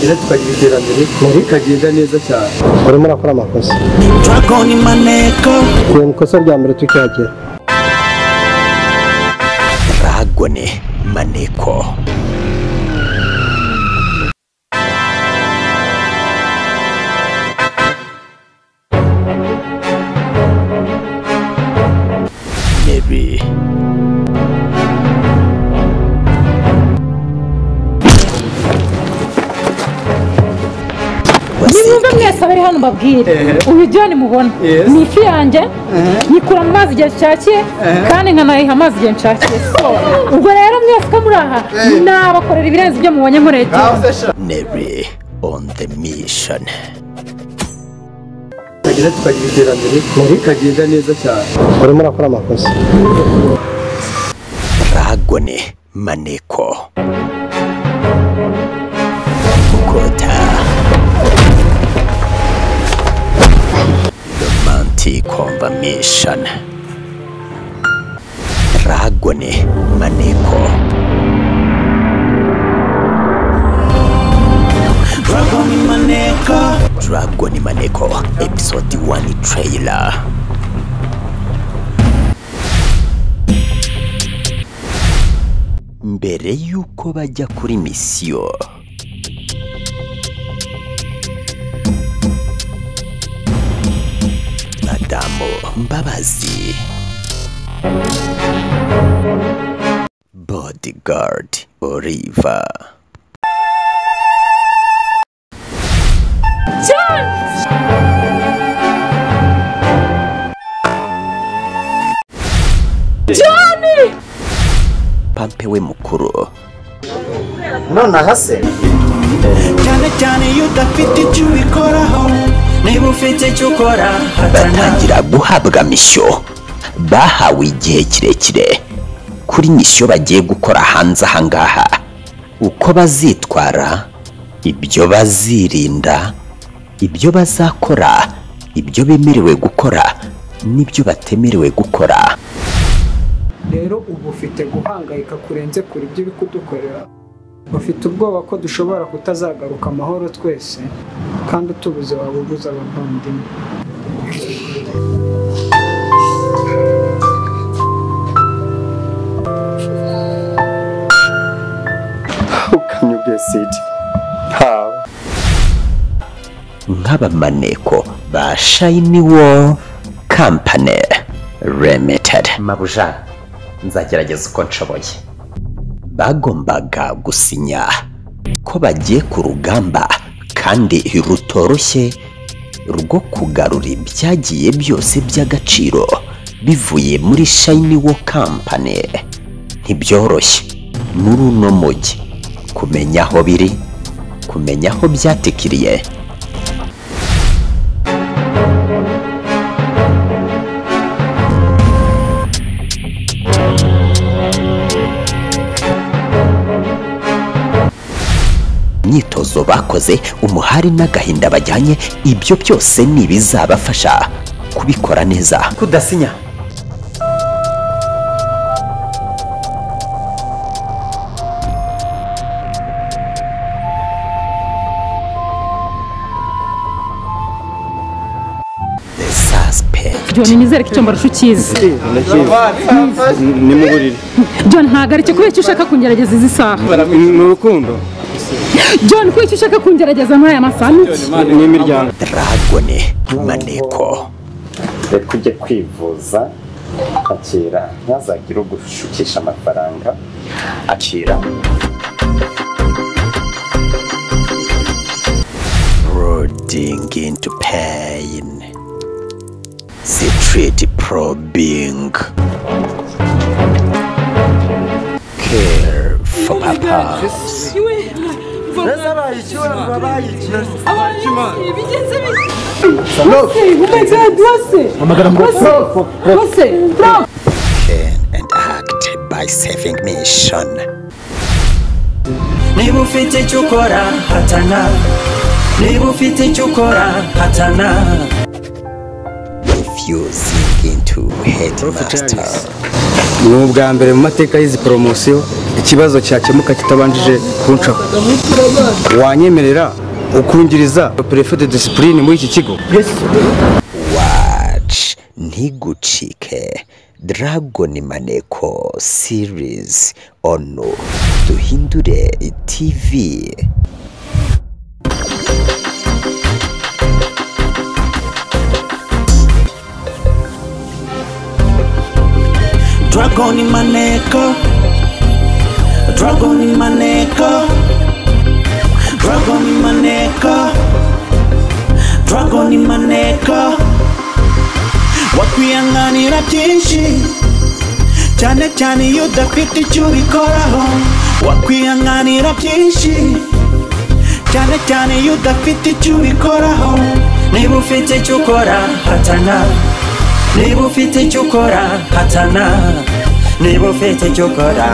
tukagira iterambere rikagenda neza cyane. Urimo urakora amakosa. Dragon Maneko. Kuye mukosa rya mbere tukihagera. Dragon Maneko. Maybe. Nimba mwese abari hano mbabwire uyu John mubona ni ifi yanjye nyikura mu mazi igihe nshakiye kandi nkanayiha amazi igihe nshakiye ubwo rero mwese ko muri aha nabakorera ibirenze ibyo mubonye nkoreye Neri on the mission. Tukagira iterambere rikagenda neza cyane. Urimo urakora amakosa. Dragon Maneko. Mukota. Romantic confirmation. Dragon Maneko. Dragon Maneko. Dragon Maneko episode 1 trailer. Mbere yuko bajya kuri mission, Madamu Mbabazi, bodyguard Oliver, Johnny Pampe we mukuru. None hase. Cyane yudafite icyo ubikoraho, niba ufite icyo ukora batangira guhabwa mission. Bahawe igihe kirekire kuri mission bagiye gukora hanze ahangaha, uko bazitwara, ibyo bazirinda, ibyo bazakora, ibyo bemerewe gukora n'ibyo batemerewe gukora. Rero ubu ufite guhangayika kurenze kuri ibyo bikudukorera. Ufite ubwoba ko dushobora kutazagaruka amahoro twese kandi utubuze wabuguza abavandimwe. How can you guess it? How? Nk'aba Maneko ba Shiny World Company Limited. Mabuja, nzagerageza uko nshoboye. Bagombaga gusinya ko bagiye ku rugamba kandi rutoroshye rwo kugarura ibyagiye byose by'agaciro bivuye muri Shiny World Company. Ntibyoroshye muri uno mujyi kumenya aho biri, kumenya aho byatikiriye. Imyitozo bakoze, umuhari n'agahinda bajyanye, ibyo byose nibizabafasha kubikora neza. Kudasinya The Suspect. John nizere ko icyo mbarusha ukizi. Ni mu buriri. John ntabwo ari cyo kubera icyo ushaka kungerageza izi saha. Mu rukundo. John kubera icyo ushaka kungerageza muri aya masaha Ni imiryango. Dragon Maneko. Reka ujye kwivuza, akira, ntazagire ugushukisha amafaranga, akira. Roading into pain. Street probing. Care for purpose. Can and act by saving mission. Niba ufite icyo ukora hatana, niba ufite icyo ukora hatana. Refusing into headmaster. ni ubwa mbere mu mateka y'izi poromosiyo ikibazo cyakemuka kitabanjije kuncaho. wanyemerera ukungiriza perefe de disipurine muri iki kigo? Watch ntigucike Dragon Maneko series ono Duhindure TV. Dragon Maneko, Dragon Maneko, Dragon Maneko, Dragon Maneko. Wakwihanganira byinshi cyane cyane iyo udafite icyo ubikoraho. Wakwihanganira byinshi cyane cyane iyo udafite icyo ubikoraho. Niba ufite icyo ukora hatana, niba ufite icyo ukora hatana, niba ufite icyo ukora